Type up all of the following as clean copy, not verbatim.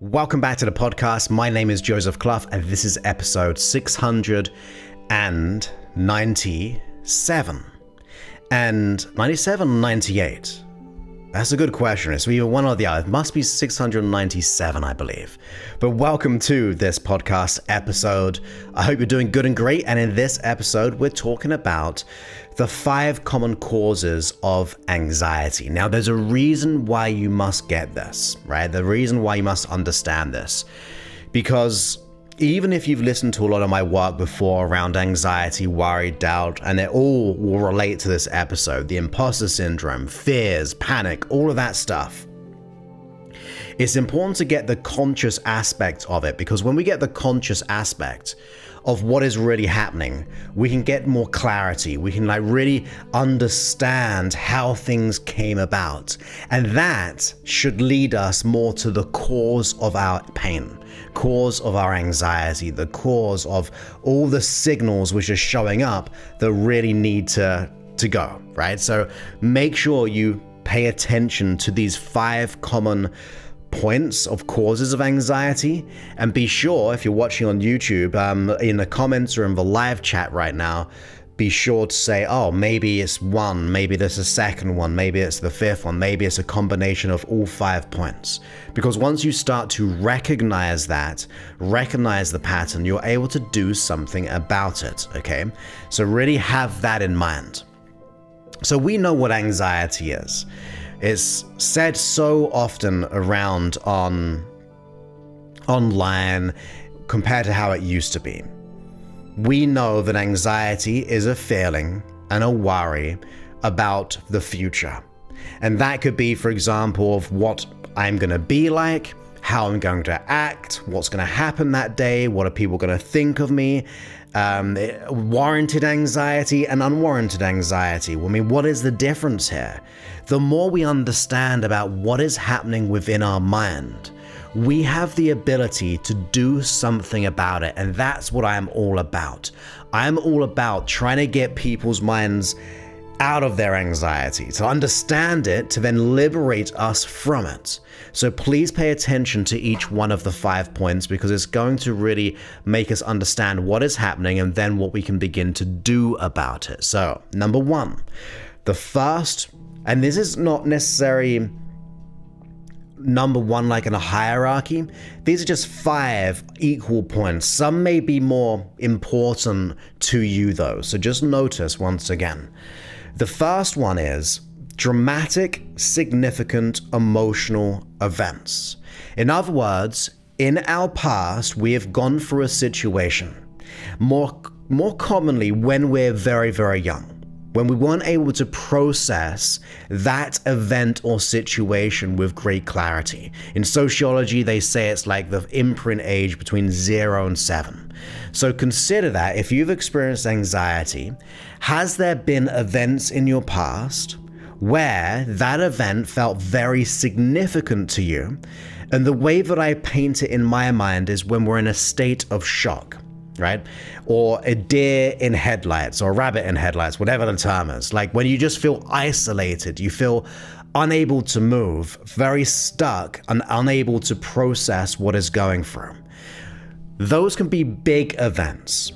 Welcome back to the podcast. My name is Joseph Clough, and this is episode 697. And 97, 98? That's a good question. It's either one or the other. It must be 697, I believe. But welcome to this podcast episode. I hope you're doing good and great. And in this episode, we're talking about the 5 common causes of anxiety. Now, there's a reason why you must get this, right? The reason why you must understand this. Because even if you've listened to a lot of my work before around anxiety, worry, doubt, and it all will relate to this episode, the imposter syndrome, fears, panic, all of that stuff. It's important to get the conscious aspect of it, because when we get the conscious aspect of what is really happening, we can get more clarity. We can really understand how things came about. And that should lead us more to the cause of our pain, cause of our anxiety, the cause of all the signals which are showing up that really need to go, right? So make sure you pay attention to these 5 common points of causes of anxiety, and be sure, if you're watching on YouTube, in the comments or in the live chat right now, be sure to say, oh, maybe it's one, maybe there's a second one, maybe it's the 5th one, maybe it's a combination of all 5 points. Because once you start to recognize the pattern, you're able to do something about it, okay? So really have that in mind. So we know what anxiety is. It's said so often around online compared to how it used to be. We know that anxiety is a feeling and a worry about the future. And that could be, for example, of what I'm going to be like, how I'm going to act, what's going to happen that day, what are people going to think of me, warranted anxiety and unwarranted anxiety. I mean, what is the difference here? The more we understand about what is happening within our mind, we have the ability to do something about it. And that's what I'm all about. I'm all about trying to get people's minds out of their anxiety, to understand it, to then liberate us from it. So please pay attention to each one of the 5 points, because it's going to really make us understand what is happening and then what we can begin to do about it. So, number 1, the first, and this is not necessarily number 1 like in a hierarchy. These are just 5 equal points. Some may be more important to you though, so just notice once again. The first one is dramatic, significant emotional events. In other words, in our past, we have gone through a situation, more commonly when we're very, very young, when we weren't able to process that event or situation with great clarity. In sociology, they say it's like the imprint age between 0 and 7. So consider that if you've experienced anxiety, has there been events in your past where that event felt very significant to you? And the way that I paint it in my mind is when we're in a state of shock, right? Or a deer in headlights or a rabbit in headlights, whatever the term is. Like when you just feel isolated, you feel unable to move, very stuck and unable to process what is going through. Those can be big events,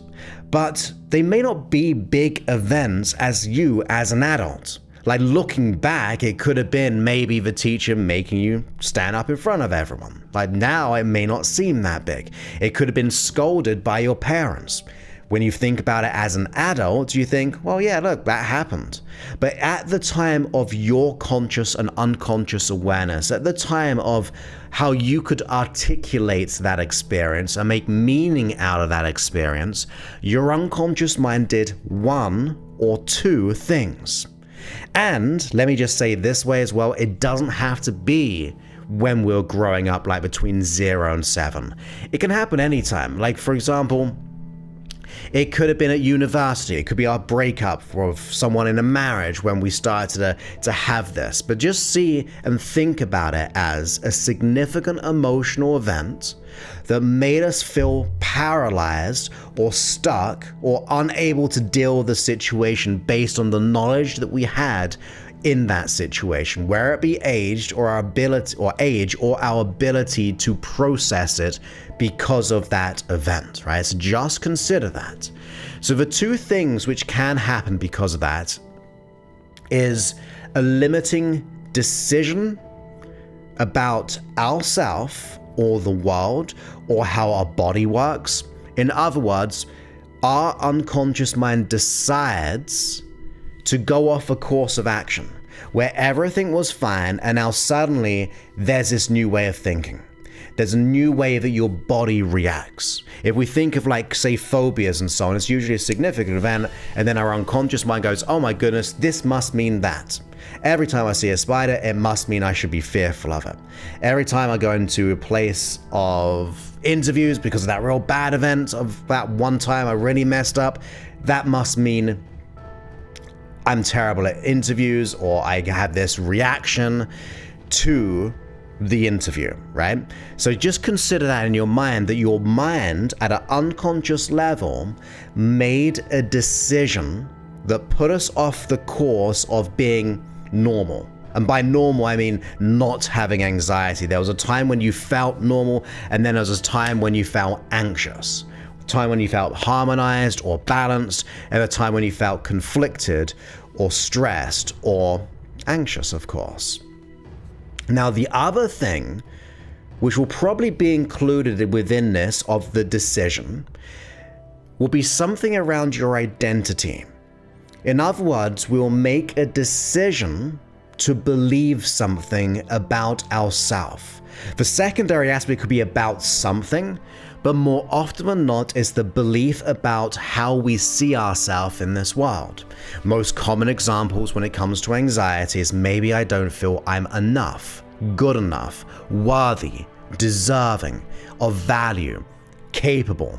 but they may not be big events as an adult. Like looking back, it could have been maybe the teacher making you stand up in front of everyone. Like now it may not seem that big. It could have been scolded by your parents. When you think about it as an adult, you think, well, yeah, look, that happened. But at the time of your conscious and unconscious awareness, at the time of how you could articulate that experience and make meaning out of that experience, your unconscious mind did 1 or 2 things. And let me just say this way as well, it doesn't have to be when we're growing up, like between 0 and 7. It can happen anytime. Like, for example, it could have been at university. It could be our breakup of someone in a marriage when we started to have this. But just see and think about it as a significant emotional event that made us feel paralyzed or stuck or unable to deal with the situation based on the knowledge that we had in that situation, where it be age or our ability to process it because of that event, right? So just consider that. So the two things which can happen because of that is a limiting decision about ourself or the world or how our body works. In other words, our unconscious mind decides to go off a course of action where everything was fine and now suddenly there's this new way of thinking. There's a new way that your body reacts. If we think of, like, say, phobias and so on, it's usually a significant event, and then our unconscious mind goes, oh my goodness, this must mean that. Every time I see a spider, it must mean I should be fearful of it. Every time I go into a place of interviews because of that real bad event of that one time I really messed up, that must mean I'm terrible at interviews, or I have this reaction to the interview, right? So just consider that in your mind, that your mind at an unconscious level made a decision that put us off the course of being normal. And by normal, I mean not having anxiety. There was a time when you felt normal, and then there was a time when you felt anxious. A time when you felt harmonized or balanced, and a time when you felt conflicted or stressed or anxious, of course. Now, the other thing, which will probably be included within this of the decision, will be something around your identity. In other words, we'll make a decision to believe something about ourselves. The secondary aspect could be about something, but more often than not is the belief about how we see ourselves in this world. Most common examples when it comes to anxiety is maybe I don't feel I'm enough, good enough, worthy, deserving, of value, capable.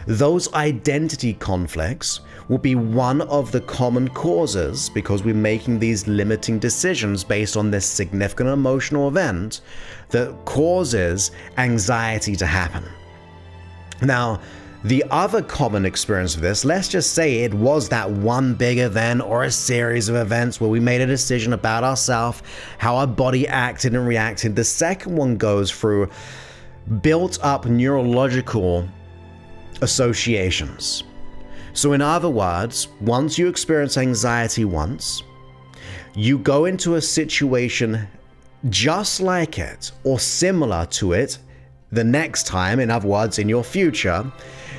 Those identity conflicts will be one of the common causes, because we're making these limiting decisions based on this significant emotional event that causes anxiety to happen. Now, the other common experience of this, let's just say it was that one big event or a series of events where we made a decision about ourselves, how our body acted and reacted. The second one goes through built up neurological associations. So in other words, once you experience anxiety once, you go into a situation just like it or similar to it the next time. In other words, in your future,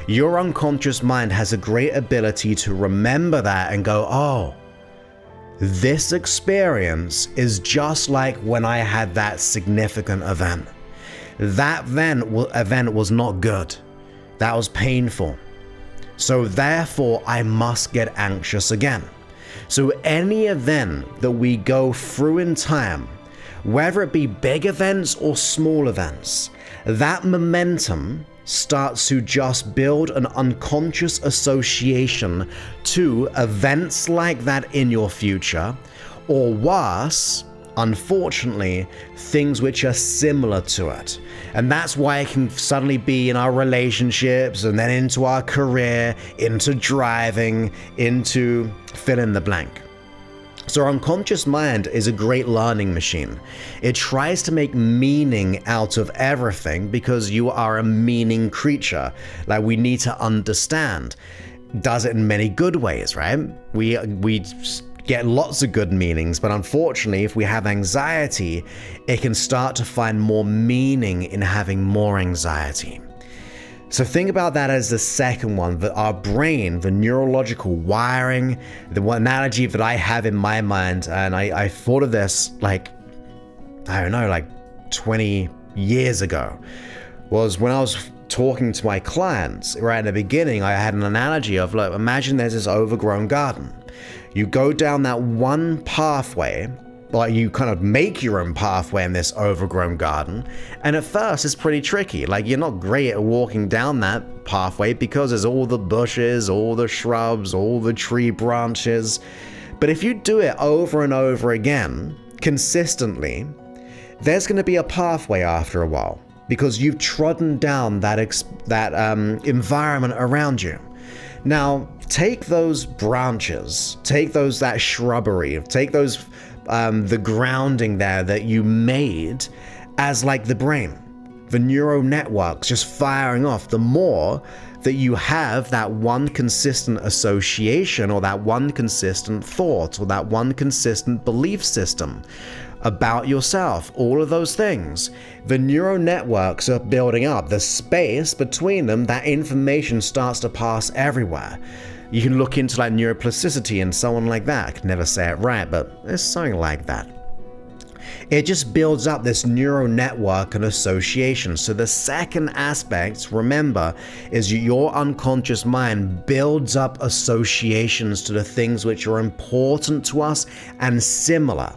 your unconscious mind has a great ability to remember that and go, oh, this experience is just like when I had that significant event. That event was not good. That was painful. So therefore, I must get anxious again. So any event that we go through in time, whether it be big events or small events, that momentum starts to just build an unconscious association to events like that in your future, or worse, unfortunately, things which are similar to it. And that's why it can suddenly be in our relationships, and then into our career, into driving, into fill in the blank. So our unconscious mind is a great learning machine. It tries to make meaning out of everything because you are a meaning creature. Like, we need to understand. Does it in many good ways, right? We get lots of good meanings, but unfortunately, if we have anxiety, it can start to find more meaning in having more anxiety. So think about that as the second one, that our brain, the neurological wiring, the one analogy that I have in my mind, and I thought of this like 20 years ago, was when I was talking to my clients. Right in the beginning, I had an analogy of, look, imagine there's this overgrown garden. You go down that one pathway, like you kind of make your own pathway in this overgrown garden, and at first it's pretty tricky. Like, you're not great at walking down that pathway because there's all the bushes, all the shrubs, all the tree branches. But if you do it over and over again, consistently, there's going to be a pathway after a while, because you've trodden down that environment around you. Now, take those branches, take that shrubbery, take those the grounding there that you made as like the brain. The neural networks just firing off. The more that you have that one consistent association, or that one consistent thought, or that one consistent belief system about yourself, all of those things, the neural networks are building up. The space between them, that information starts to pass everywhere. You can look into like neuroplasticity and so on like that. I can never say it right, but it's something like that. It just builds up this neural network and association. So the second aspect, remember, is your unconscious mind builds up associations to the things which are important to us and similar.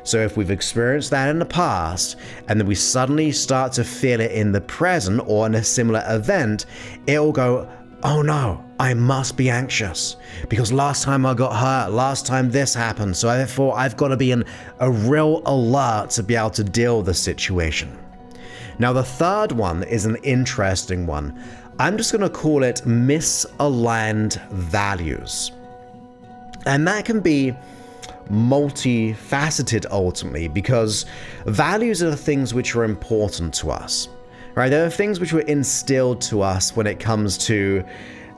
So if we've experienced that in the past, and then we suddenly start to feel it in the present or in a similar event, it'll go, oh no, I must be anxious because last time I got hurt, last time this happened. So therefore I've got to be in a real alert to be able to deal with the situation. Now the third one is an interesting one. I'm just going to call it misaligned values. And that can be multifaceted ultimately, because values are the things which are important to us, right? There are things which were instilled to us when it comes to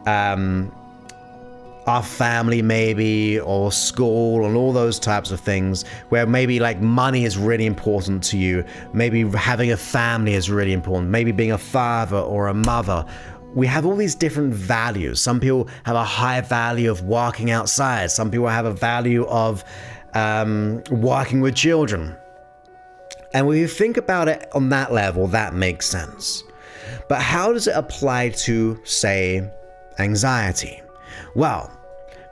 our family maybe, or school, and all those types of things, where maybe like money is really important to you, maybe having a family is really important, maybe being a father or a mother. We have all these different values. Some people have a high value of walking outside. Some people have a value of working with children. And when you think about it on that level, that makes sense. But how does it apply to, say, anxiety? Well,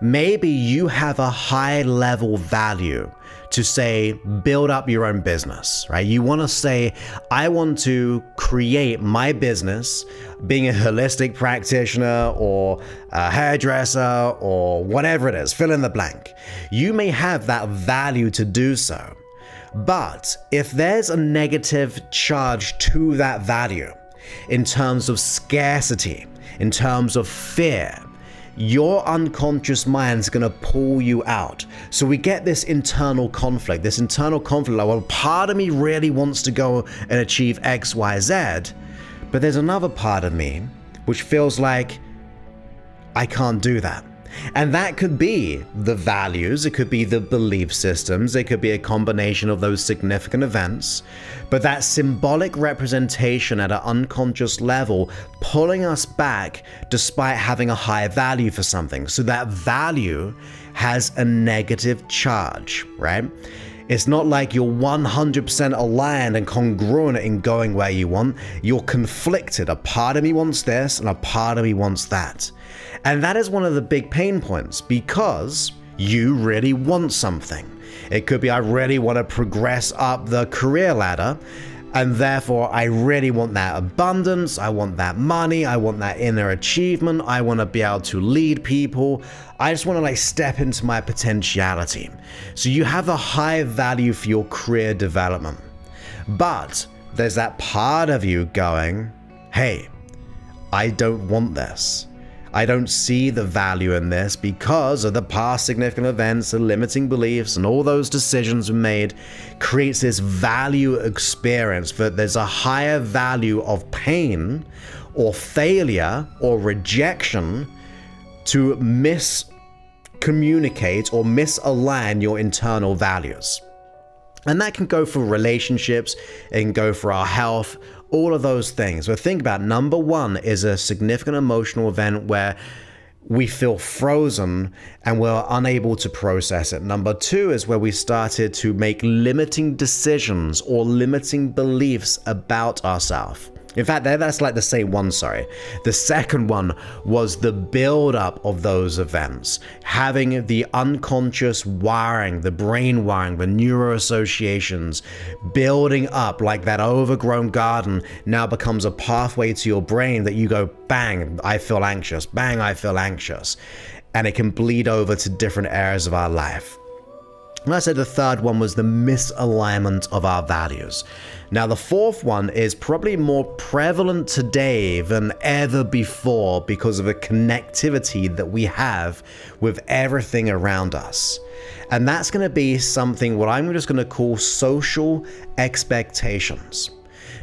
maybe you have a high level value to, say, build up your own business, right? You want to say, I want to create my business, being a holistic practitioner or a hairdresser or whatever it is, fill in the blank. You may have that value to do so. But if there's a negative charge to that value, in terms of scarcity, in terms of fear, your unconscious mind's gonna pull you out. So we get this internal conflict, like, well, part of me really wants to go and achieve X, Y, Z, but there's another part of me which feels like I can't do that. And that could be the values, it could be the belief systems, it could be a combination of those significant events, but that symbolic representation at an unconscious level pulling us back despite having a high value for something. So that value has a negative charge, right? It's not like you're 100% aligned and congruent in going where you want. You're conflicted. A part of me wants this and a part of me wants that. And that is one of the big pain points, because you really want something. It could be, I really want to progress up the career ladder, and therefore I really want that abundance, I want that money, I want that inner achievement, I want to be able to lead people, I just want to like step into my potentiality. So you have a high value for your career development. But there's that part of you going, hey, I don't want this. I don't see the value in this because of the past significant events, the limiting beliefs, and all those decisions we made creates this value experience that there's a higher value of pain or failure or rejection to miscommunicate or misalign your internal values. And that can go for relationships, it can go for our health, all of those things. But think about, number one is a significant emotional event where we feel frozen and we're unable to process it. Number two is where we started to make limiting decisions or limiting beliefs about ourselves. In fact, that's like the same one, sorry. The second one was the build-up of those events, having the unconscious wiring, the brain wiring, the neuroassociations, building up like that overgrown garden now becomes a pathway to your brain that you go, bang, I feel anxious, bang, I feel anxious. And it can bleed over to different areas of our life. And I said the third one was the misalignment of our values. Now, the fourth one is probably more prevalent today than ever before because of the connectivity that we have with everything around us. And that's going to be something what I'm just going to call social expectations.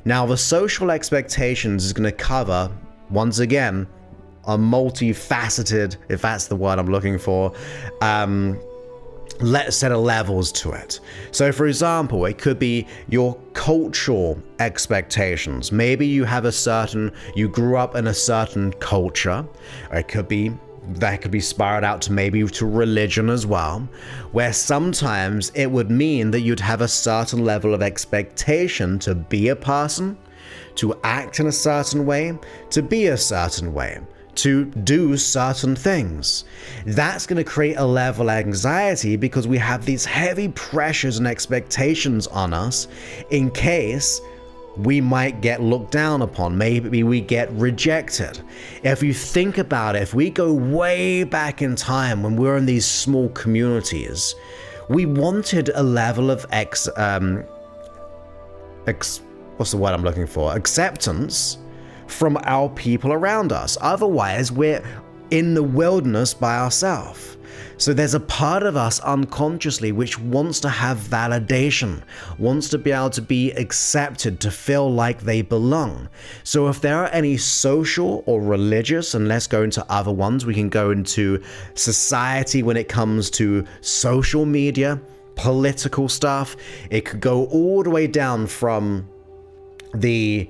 Now, the social expectations is going to cover, once again, a multifaceted, if that's the word I'm looking for, set of levels to it. So for example, it could be your cultural expectations. Maybe you grew up in a certain culture, or that could be spiraled out to maybe to religion as well, where sometimes it would mean that you'd have a certain level of expectation to be a person, to act in a certain way, to be a certain way, to do certain things. That's going to create a level of anxiety because we have these heavy pressures and expectations on us in case we might get looked down upon. Maybe we get rejected. If you think about it, if we go way back in time when we were in these small communities, we wanted a level of acceptance from our people around us. Otherwise, we're in the wilderness by ourselves. So there's a part of us unconsciously which wants to have validation, wants to be able to be accepted, to feel like they belong. So if there are any social or religious, and let's go into other ones, we can go into society when it comes to social media, political stuff. It could go all the way down from the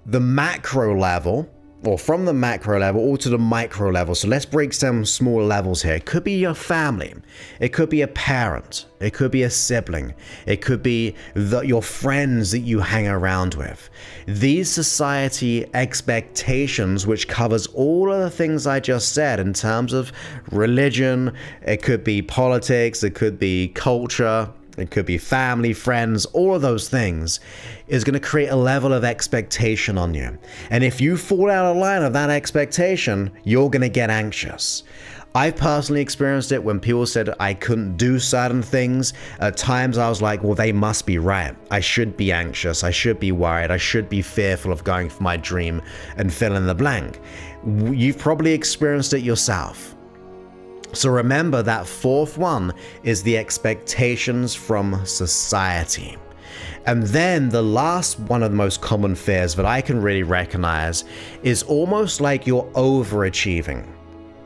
macro level, or from the macro level all to the micro level. So let's break some smaller levels here. It could be your family. It could be a parent. It could be a sibling. It could be your friends that you hang around with. These society expectations, which covers all of the things I just said in terms of religion, it could be politics, it could be culture, it could be family, friends, all of those things, is going to create a level of expectation on you. And if you fall out of line of that expectation, you're going to get anxious. I've personally experienced it when people said I couldn't do certain things. At times I was like, well, they must be right. I should be anxious. I should be worried. I should be fearful of going for my dream, and fill in the blank. You've probably experienced it yourself. So remember, that fourth one is the expectations from society. And then the last one of the most common fears that I can really recognize is almost like you're overachieving.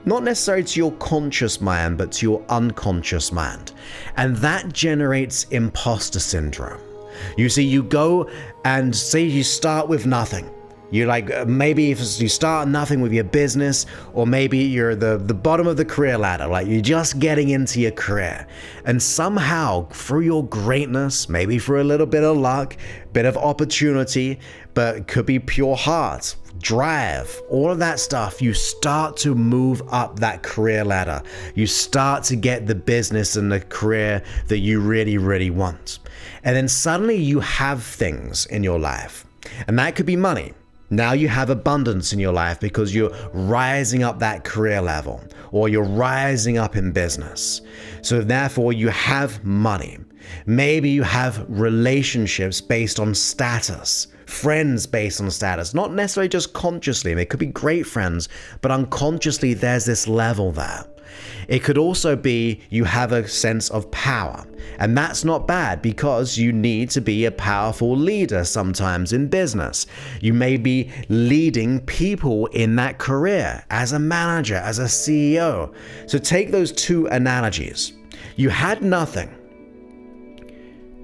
Not necessarily to your conscious mind, but to your unconscious mind. And that generates imposter syndrome. You see, you go and say you start with nothing. You're like, maybe if you start nothing with your business, or maybe you're the bottom of the career ladder, like you're just getting into your career. And somehow through your greatness, maybe for a little bit of luck, bit of opportunity, but it could be pure heart, drive, all of that stuff, you start to move up that career ladder. You start to get the business and the career that you really, really want. And then suddenly you have things in your life, and that could be money. Now you have abundance in your life because you're rising up that career level, or you're rising up in business. So therefore you have money. Maybe you have relationships based on status, friends based on status, not necessarily just consciously. They could be great friends, but unconsciously there's this level there. It could also be you have a sense of power, and that's not bad because you need to be a powerful leader sometimes in business. You may be leading people in that career as a manager, as a CEO. So take those two analogies. You had nothing,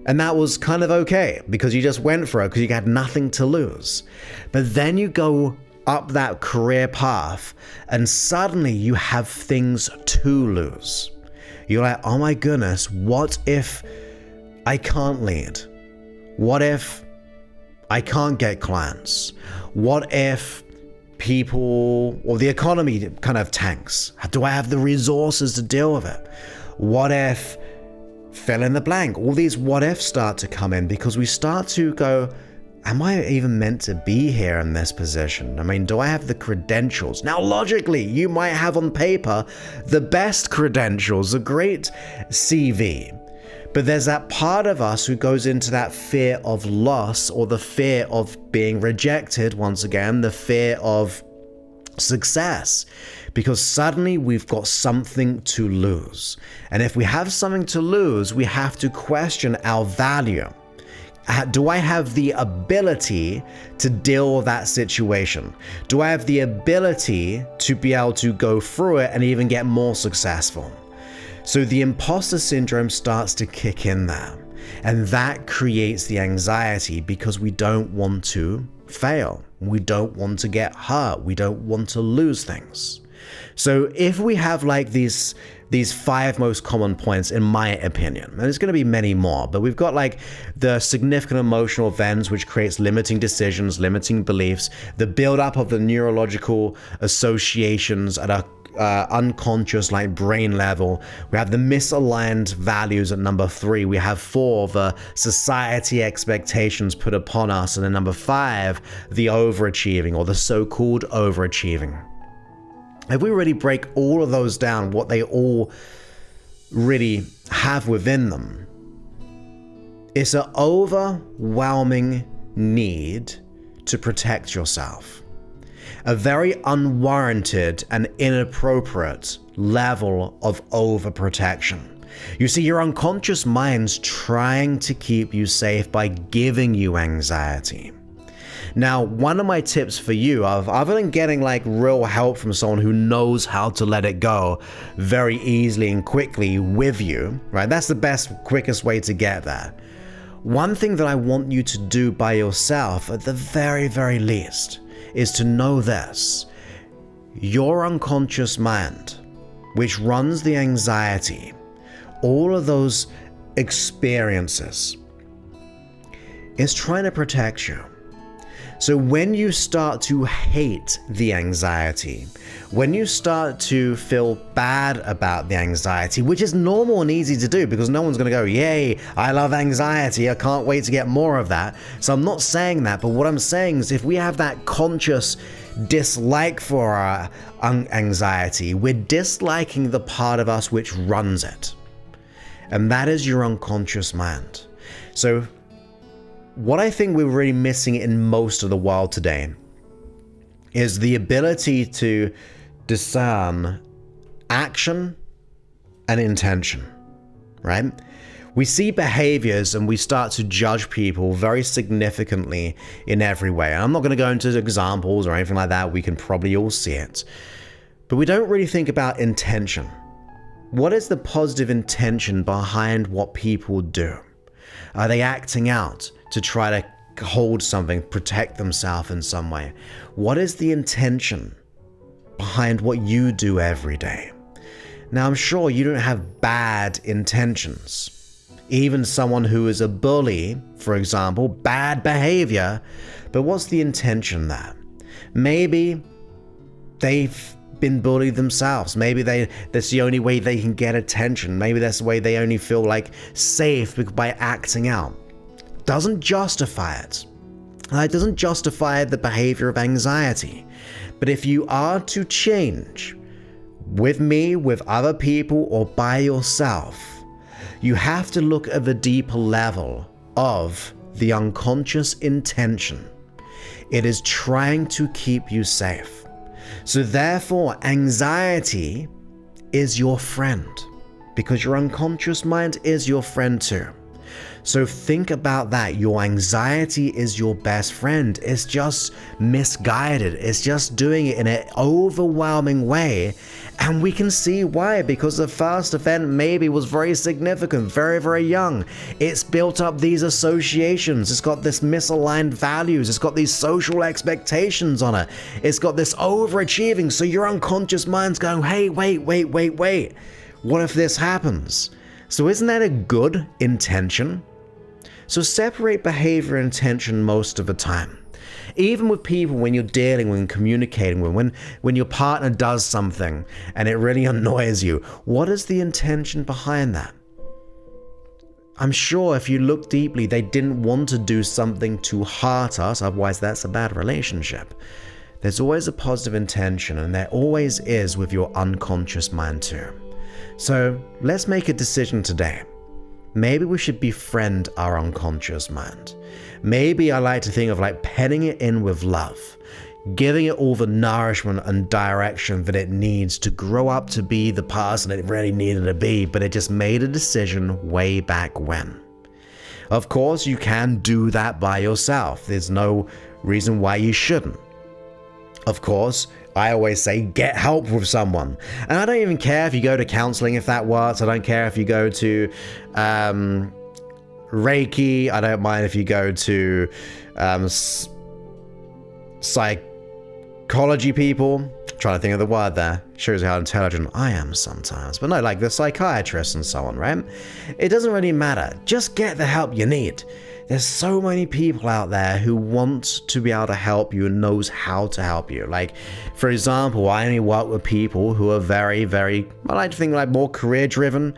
and that was kind of okay because you just went for it because you had nothing to lose. But then you go up that career path and suddenly you have things to lose. You're like, oh my goodness, what if I can't lead? What if I can't get clients? What if people or the economy kind of tanks? Do I have the resources to deal with it? What if fill in the blank? All these what ifs start to come in because we start to go, am I even meant to be here in this position? I mean, do I have the credentials? Now, logically, you might have on paper the best credentials, a great CV. But there's that part of us who goes into that fear of loss, or the fear of being rejected, once again, the fear of success, because suddenly we've got something to lose. And if we have something to lose, we have to question our value. Do I have the ability to deal with that situation? Do I have the ability to be able to go through it and even get more successful? So the imposter syndrome starts to kick in there, and that creates the anxiety because we don't want to fail. We don't want to get hurt. We don't want to lose things. So if we have like these 5 most common points, in my opinion, and there's going to be many more, but we've got like the significant emotional events, which creates limiting decisions, limiting beliefs, the buildup of the neurological associations at a unconscious like brain level. We have the misaligned values at number 3. We have 4, the society expectations put upon us, and then number 5, the overachieving, or the so-called overachieving. If we really break all of those down, what they all really have within them, it's an overwhelming need to protect yourself. A very unwarranted and inappropriate level of overprotection. You see, your unconscious mind's trying to keep you safe by giving you anxiety. Now, one of my tips for you, other than getting like real help from someone who knows how to let it go very easily and quickly with you, right? That's the best, quickest way to get there. One thing that I want you to do by yourself, at the very, very least, is to know this. Your unconscious mind, which runs the anxiety, all of those experiences, is trying to protect you. So when you start to hate the anxiety, when you start to feel bad about the anxiety, which is normal and easy to do because no one's going to go, yay, I love anxiety, I can't wait to get more of that. So I'm not saying that, but what I'm saying is if we have that conscious dislike for our anxiety, we're disliking the part of us which runs it. And that is your unconscious mind. So what I think we're really missing in most of the world today is the ability to discern action and intention, right? We see behaviors and we start to judge people very significantly in every way. And I'm not going to go into examples or anything like that. We can probably all see it. But we don't really think about intention. What is the positive intention behind what people do? Are they acting out to try to hold something, protect themselves in some way? What is the intention behind what you do every day? Now, I'm sure you don't have bad intentions. Even someone who is a bully, for example, bad behavior, but what's the intention there? Maybe they've been bullied themselves. Maybe that's the only way they can get attention. Maybe that's the way they only feel like safe by acting out. Doesn't justify it. It doesn't justify the behavior of anxiety. But if you are to change with me, with other people, or by yourself, you have to look at the deeper level of the unconscious intention. It is trying to keep you safe. So therefore, anxiety is your friend, because your unconscious mind is your friend too. So think about that. Your anxiety is your best friend. It's just misguided. It's just doing it in an overwhelming way. And we can see why, because the first event maybe was very significant, very, very young. It's built up these associations. It's got this misaligned values. It's got these social expectations on it. It's got this overachieving. So your unconscious mind's going, hey, wait. What if this happens? So isn't that a good intention? So separate behavior and intention most of the time. Even with people, when you're dealing with and communicating with, when your partner does something and it really annoys you, what is the intention behind that? I'm sure if you look deeply, they didn't want to do something to hurt us, otherwise that's a bad relationship. There's always a positive intention, and there always is with your unconscious mind too. So let's make a decision today. Maybe we should befriend our unconscious mind. Maybe I like to think of like penning it in with love, giving it all the nourishment and direction that it needs to grow up to be the person it really needed to be, but it just made a decision way back when. Of course, you can do that by yourself. There's no reason why you shouldn't. Of course, I always say get help with someone. And I don't even care if you go to counseling if that works. I don't care if you go to Reiki. I don't mind if you go to psychology people. I'm trying to think of the word there. Shows you how intelligent I am sometimes. But no, like the psychiatrists and so on, right? It doesn't really matter. Just get the help you need. There's so many people out there who want to be able to help you and knows how to help you. Like, for example, I only work with people who are very, very, I like to think like more career driven.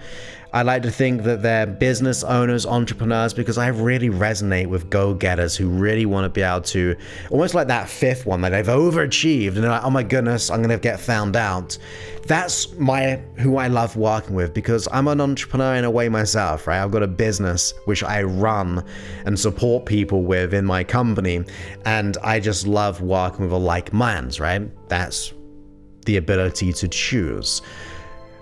I like to think that they're business owners, entrepreneurs, because I really resonate with go-getters who really want to be able to, almost like that fifth one, like they've overachieved and they're like, oh my goodness, I'm going to get found out. That's who I love working with, because I'm an entrepreneur in a way myself, right? I've got a business which I run and support people with in my company, and I just love working with a like minds, right? That's the ability to choose.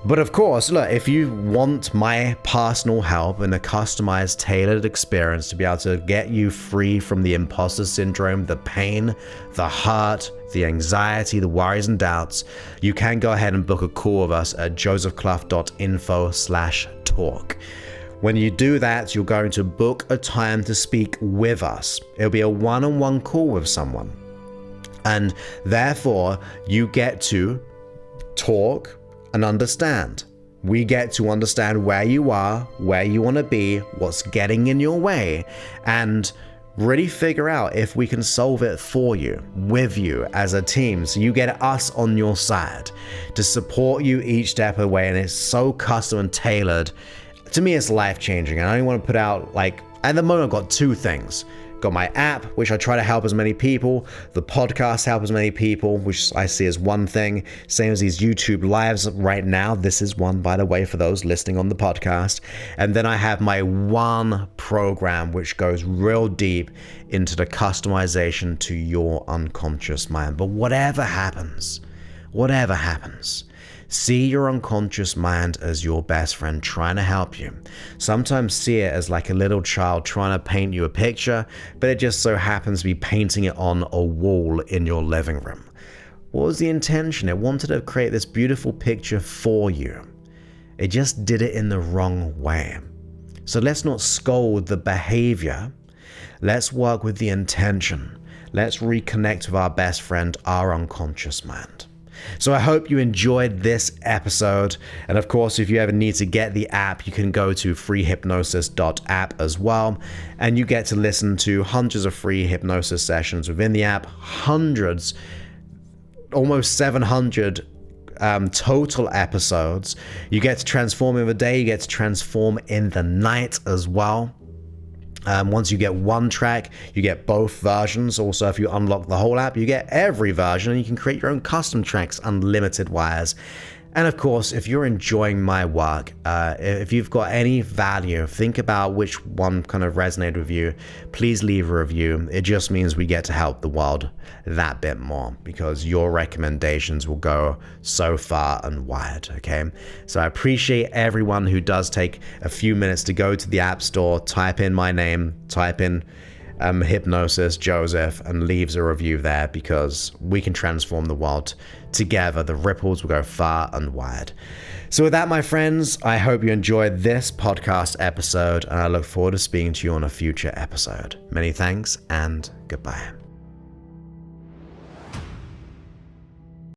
But of course, look, if you want my personal help and a customized, tailored experience to be able to get you free from the imposter syndrome, the pain, the hurt, the anxiety, the worries and doubts, you can go ahead and book a call with us at josephclough.info/talk. When you do that, you're going to book a time to speak with us. It'll be a one-on-one call with someone. And therefore, you get to talk and understand. We get to understand where you are, where you want to be, what's getting in your way, and really figure out if we can solve it for you, with you as a team. So you get us on your side to support you each step of the way, and it's so custom and tailored. To me, it's life-changing. And I only want to put out, like, at the moment I've got two things. Got my app, which I try to help as many people. The podcast help as many people, which I see as one thing. Same as these YouTube lives right now. This is one, by the way, for those listening on the podcast. And then I have my one program, which goes real deep into the customization to your unconscious mind. But whatever happens, see your unconscious mind as your best friend trying to help you. Sometimes see it as like a little child trying to paint you a picture, but it just so happens to be painting it on a wall in your living room. What was the intention? It wanted to create this beautiful picture for you. It just did it in the wrong way. So let's not scold the behavior. Let's work with the intention. Let's reconnect with our best friend, our unconscious mind. So I hope you enjoyed this episode. And of course, if you ever need to get the app, you can go to freehypnosis.app as well. And you get to listen to hundreds of free hypnosis sessions within the app, hundreds, almost 700 total episodes. You get to transform in the day, you get to transform in the night as well. Once you get one track, you get both versions. Also, if you unlock the whole app, you get every version, and you can create your own custom tracks, unlimited wires. And of course, if you're enjoying my work, if you've got any value, think about which one kind of resonated with you. Please leave a review. It just means we get to help the world that bit more, because your recommendations will go so far and wide, okay? So I appreciate everyone who does take a few minutes to go to the App Store, type in my name, type in Hypnosis Joseph, and leaves a review there, because we can transform the world together. The ripples will go far and wide. So with that, my friends, I hope you enjoyed this podcast episode, and I look forward to speaking to you on a future episode. Many thanks and goodbye.